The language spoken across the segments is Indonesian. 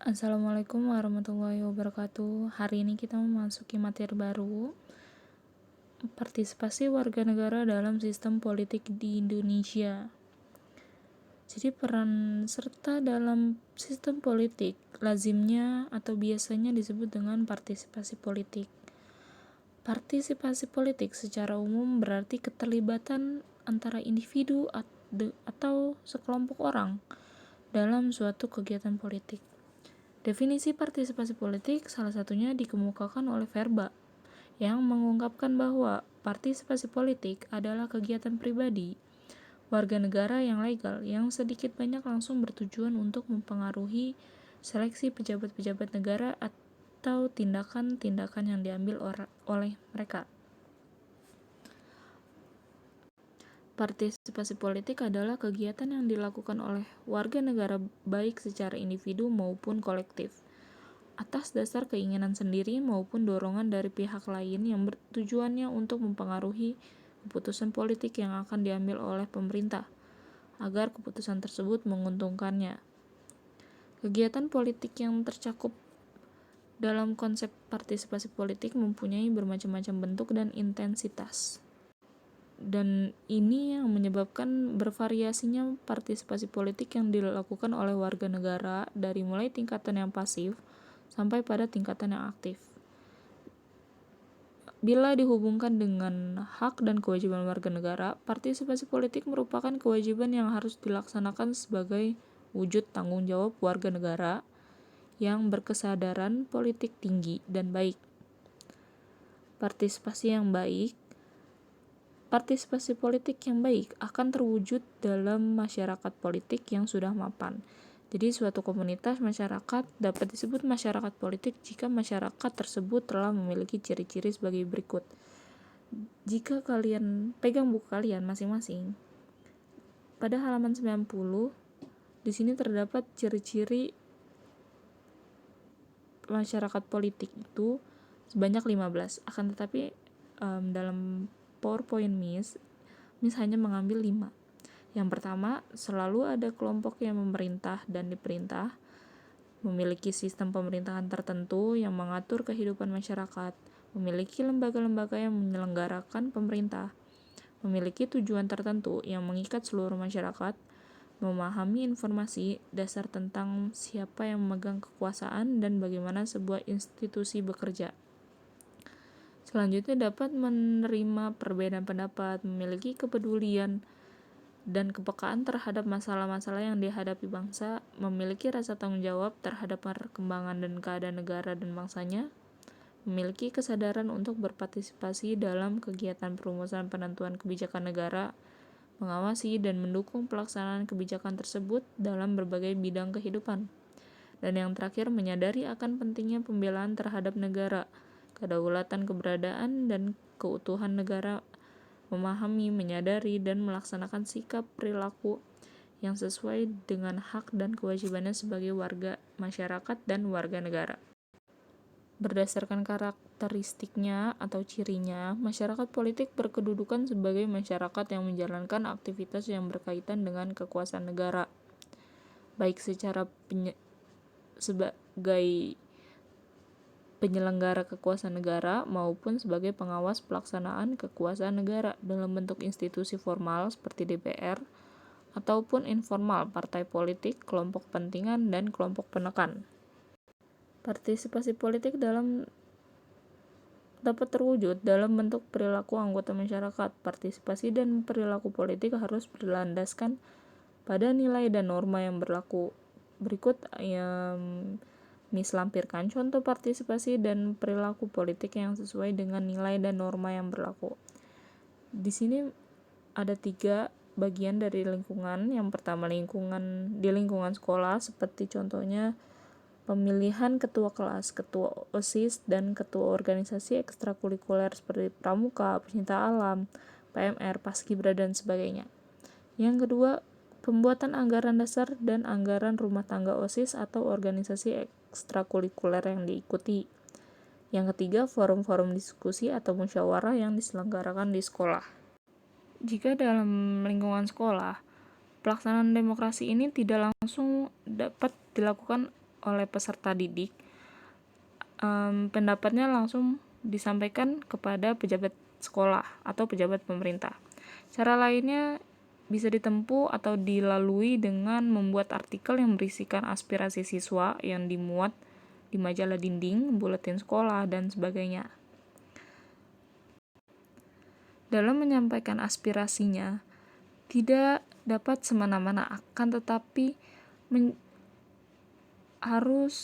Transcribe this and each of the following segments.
Assalamualaikum warahmatullahi wabarakatuh. Hari ini kita memasuki materi baru, partisipasi warga negara dalam sistem politik di Indonesia. Jadi peran serta dalam sistem politik lazimnya atau biasanya disebut dengan partisipasi politik. Partisipasi politik secara umum berarti keterlibatan antara individu atau sekelompok orang dalam suatu kegiatan politik. Definisi partisipasi politik salah satunya dikemukakan oleh Verba, yang mengungkapkan bahwa partisipasi politik adalah kegiatan pribadi warga negara yang legal yang sedikit banyak langsung bertujuan untuk mempengaruhi seleksi pejabat-pejabat negara atau tindakan-tindakan yang diambil oleh mereka. Partisipasi politik adalah kegiatan yang dilakukan oleh warga negara baik secara individu maupun kolektif, atas dasar keinginan sendiri maupun dorongan dari pihak lain yang bertujuannya untuk mempengaruhi keputusan politik yang akan diambil oleh pemerintah, agar keputusan tersebut menguntungkannya. Kegiatan politik yang tercakup dalam konsep partisipasi politik mempunyai bermacam-macam bentuk dan intensitas. Dan ini yang menyebabkan bervariasinya partisipasi politik yang dilakukan oleh warga negara dari mulai tingkatan yang pasif sampai pada tingkatan yang aktif. Bila dihubungkan dengan hak dan kewajiban warga negara, partisipasi politik merupakan kewajiban yang harus dilaksanakan sebagai wujud tanggung jawab warga negara yang berkesadaran politik tinggi dan baik. Partisipasi politik yang baik akan terwujud dalam masyarakat politik yang sudah mapan. Jadi suatu komunitas masyarakat dapat disebut masyarakat politik jika masyarakat tersebut telah memiliki ciri-ciri sebagai berikut. Jika kalian pegang buku kalian masing-masing, pada halaman 90 di sini terdapat ciri-ciri masyarakat politik itu sebanyak 15. Akan tetapi dalam PowerPoint Miss hanya mengambil 5. Yang pertama, selalu ada kelompok yang memerintah dan diperintah, memiliki sistem pemerintahan tertentu yang mengatur kehidupan masyarakat, memiliki lembaga-lembaga yang menyelenggarakan pemerintah, memiliki tujuan tertentu yang mengikat seluruh masyarakat, memahami informasi dasar tentang siapa yang memegang kekuasaan dan bagaimana sebuah institusi bekerja. Selanjutnya dapat menerima perbedaan pendapat, memiliki kepedulian dan kepekaan terhadap masalah-masalah yang dihadapi bangsa, memiliki rasa tanggung jawab terhadap perkembangan dan keadaan negara dan bangsanya, memiliki kesadaran untuk berpartisipasi dalam kegiatan perumusan penentuan kebijakan negara, mengawasi dan mendukung pelaksanaan kebijakan tersebut dalam berbagai bidang kehidupan. Dan yang terakhir, menyadari akan pentingnya pembelaan terhadap negara, kedaulatan, keberadaan, dan keutuhan negara, memahami, menyadari, dan melaksanakan sikap perilaku yang sesuai dengan hak dan kewajibannya sebagai warga masyarakat dan warga negara. Berdasarkan karakteristiknya atau cirinya, masyarakat politik berkedudukan sebagai masyarakat yang menjalankan aktivitas yang berkaitan dengan kekuasaan negara, baik secara sebagai penyelenggara kekuasaan negara maupun sebagai pengawas pelaksanaan kekuasaan negara dalam bentuk institusi formal seperti DPR ataupun informal partai politik, kelompok kepentingan, dan kelompok penekan. Partisipasi politik dapat terwujud dalam bentuk perilaku anggota masyarakat. Partisipasi dan perilaku politik harus berlandaskan pada nilai dan norma yang berlaku. Berikut yang Miss lampirkan contoh partisipasi dan perilaku politik yang sesuai dengan nilai dan norma yang berlaku. Di sini ada 3 bagian dari lingkungan. Yang pertama di lingkungan sekolah, seperti contohnya pemilihan ketua kelas, ketua OSIS, dan ketua organisasi ekstrakurikuler seperti pramuka, pecinta alam, PMR, paskibra, dan sebagainya. Yang kedua, pembuatan anggaran dasar dan anggaran rumah tangga OSIS atau organisasi ekstrakurikuler yang diikuti. Yang ketiga, forum-forum diskusi atau musyawarah yang diselenggarakan di sekolah. Jika dalam lingkungan sekolah, pelaksanaan demokrasi ini tidak langsung dapat dilakukan oleh peserta didik, pendapatnya langsung disampaikan kepada pejabat sekolah atau pejabat pemerintah. Cara lainnya bisa ditempuh atau dilalui dengan membuat artikel yang berisikan aspirasi siswa yang dimuat di majalah dinding, buletin sekolah, dan sebagainya. Dalam menyampaikan aspirasinya, tidak dapat semena-mena, akan tetapi harus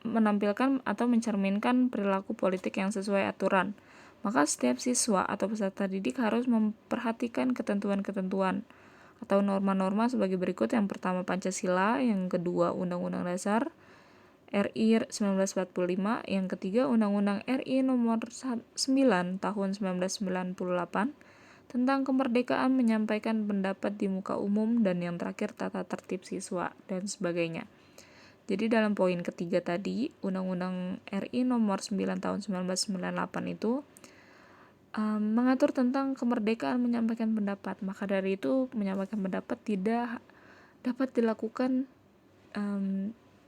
menampilkan atau mencerminkan perilaku politik yang sesuai aturan. Maka setiap siswa atau peserta didik harus memperhatikan ketentuan-ketentuan atau norma-norma sebagai berikut. Yang pertama Pancasila, yang kedua Undang-Undang Dasar RI 1945, yang ketiga Undang-Undang RI nomor 9 tahun 1998 tentang kemerdekaan menyampaikan pendapat di muka umum, dan yang terakhir tata tertib siswa dan sebagainya. Jadi dalam poin ketiga tadi, Undang-Undang RI nomor 9 tahun 1998 itu mengatur tentang kemerdekaan menyampaikan pendapat. Maka dari itu menyampaikan pendapat tidak dapat dilakukan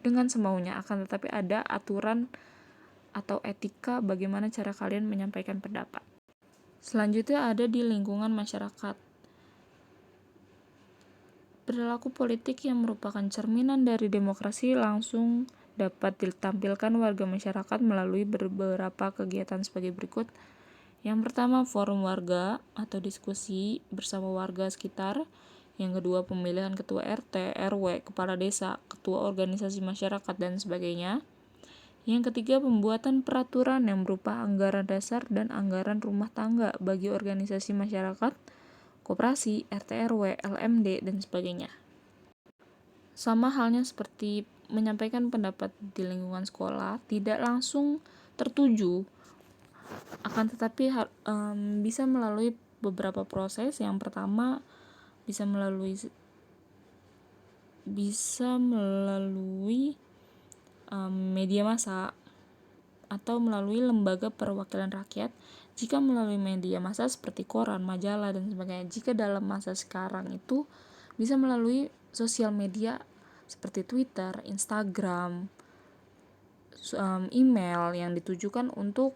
dengan semaunya, akan tetapi ada aturan atau etika bagaimana cara kalian menyampaikan pendapat. Selanjutnya ada di lingkungan masyarakat. Perilaku politik yang merupakan cerminan dari demokrasi langsung dapat ditampilkan warga masyarakat melalui beberapa kegiatan sebagai berikut. Yang pertama, forum warga atau diskusi bersama warga sekitar. Yang kedua, pemilihan ketua RT, RW, kepala desa, ketua organisasi masyarakat, dan sebagainya. Yang ketiga, pembuatan peraturan yang berupa anggaran dasar dan anggaran rumah tangga bagi organisasi masyarakat, koperasi, RT RW, LMD, dan sebagainya. Sama halnya seperti menyampaikan pendapat di lingkungan sekolah, tidak langsung tertuju, akan tetapi bisa melalui beberapa proses. Yang pertama bisa melalui media massa atau melalui lembaga perwakilan rakyat. Jika melalui media massa seperti koran, majalah, dan sebagainya. Jika dalam masa sekarang itu bisa melalui sosial media seperti Twitter, Instagram, email yang ditujukan untuk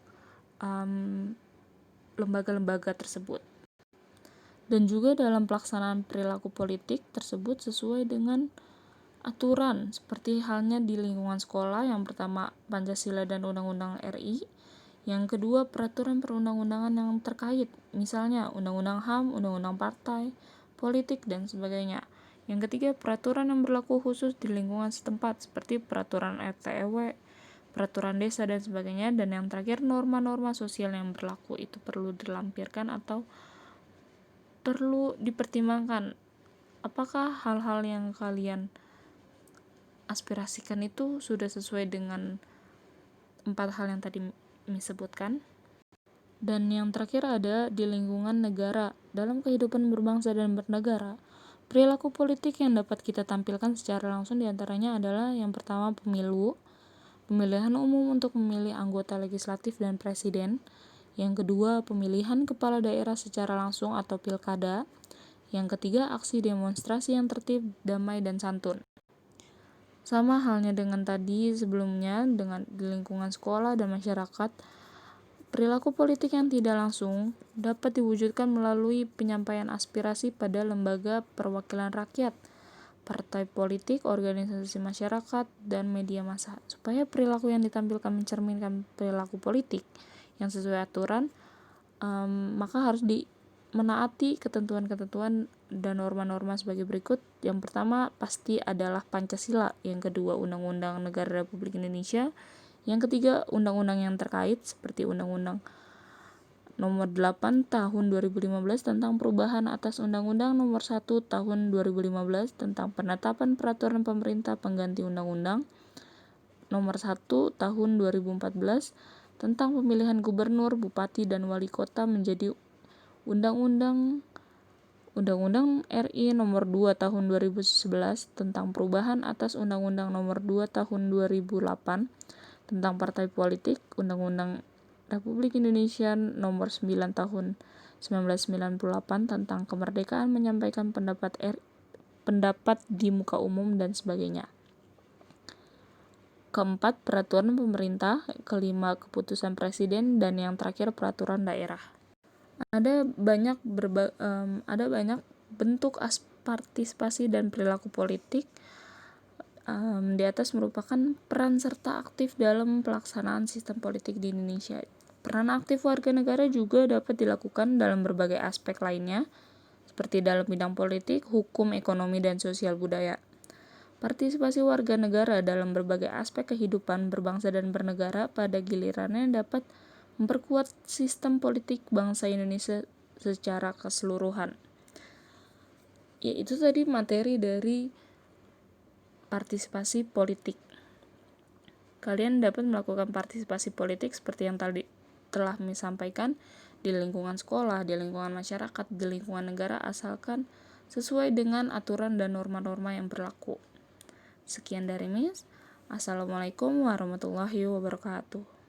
lembaga-lembaga tersebut. Dan juga dalam pelaksanaan perilaku politik tersebut sesuai dengan aturan, seperti halnya di lingkungan sekolah. Yang pertama Pancasila dan Undang-Undang RI, yang kedua peraturan perundang-undangan yang terkait, misalnya Undang-Undang HAM, Undang-Undang Partai Politik, dan sebagainya. Yang ketiga peraturan yang berlaku khusus di lingkungan setempat, seperti peraturan RT RW, peraturan desa, dan sebagainya. Dan yang terakhir norma-norma sosial yang berlaku, itu perlu dilampirkan atau perlu dipertimbangkan apakah hal-hal yang kalian aspirasikan itu sudah sesuai dengan 4 hal yang tadi disebutkan. Dan yang terakhir ada di lingkungan negara. Dalam kehidupan berbangsa dan bernegara, perilaku politik yang dapat kita tampilkan secara langsung diantaranya adalah yang pertama pemilu, pemilihan umum untuk memilih anggota legislatif dan presiden. Yang kedua, pemilihan kepala daerah secara langsung atau pilkada. Yang ketiga, aksi demonstrasi yang tertib, damai, dan santun. Sama halnya dengan tadi sebelumnya, dengan di lingkungan sekolah dan masyarakat, perilaku politik yang tidak langsung dapat diwujudkan melalui penyampaian aspirasi pada lembaga perwakilan rakyat, partai politik, organisasi masyarakat, dan media massa. Supaya perilaku yang ditampilkan mencerminkan perilaku politik yang sesuai aturan, maka harus menaati ketentuan-ketentuan dan norma-norma sebagai berikut. Yang pertama pasti adalah Pancasila, yang kedua Undang-Undang Negara Republik Indonesia, yang ketiga undang-undang yang terkait seperti Undang-Undang nomor 8 tahun 2015 tentang perubahan atas Undang-Undang nomor 1 tahun 2015 tentang penetapan peraturan pemerintah pengganti Undang-Undang nomor 1 tahun 2014 tentang pemilihan gubernur, bupati, dan wali kota menjadi Undang-Undang RI nomor 2 tahun 2011 tentang perubahan atas Undang-Undang nomor 2 tahun 2008 tentang partai politik, Undang-Undang Republik Indonesia nomor 9 tahun 1998 tentang kemerdekaan menyampaikan pendapat di muka umum, dan sebagainya. keempat peraturan pemerintah, kelima keputusan presiden, dan yang terakhir peraturan daerah. Ada banyak bentuk partisipasi dan perilaku politik. Di atas merupakan peran serta aktif dalam pelaksanaan sistem politik di Indonesia. Peran aktif warga negara juga dapat dilakukan dalam berbagai aspek lainnya, seperti dalam bidang politik, hukum, ekonomi, dan sosial budaya. Partisipasi warga negara dalam berbagai aspek kehidupan berbangsa dan bernegara pada gilirannya dapat memperkuat sistem politik bangsa Indonesia secara keseluruhan. Ya, itu tadi materi dari partisipasi politik. Kalian dapat melakukan partisipasi politik seperti yang tadi telah disampaikan di lingkungan sekolah, di lingkungan masyarakat, di lingkungan negara, asalkan sesuai dengan aturan dan norma-norma yang berlaku. Sekian dari Miss. Assalamualaikum warahmatullahi wabarakatuh.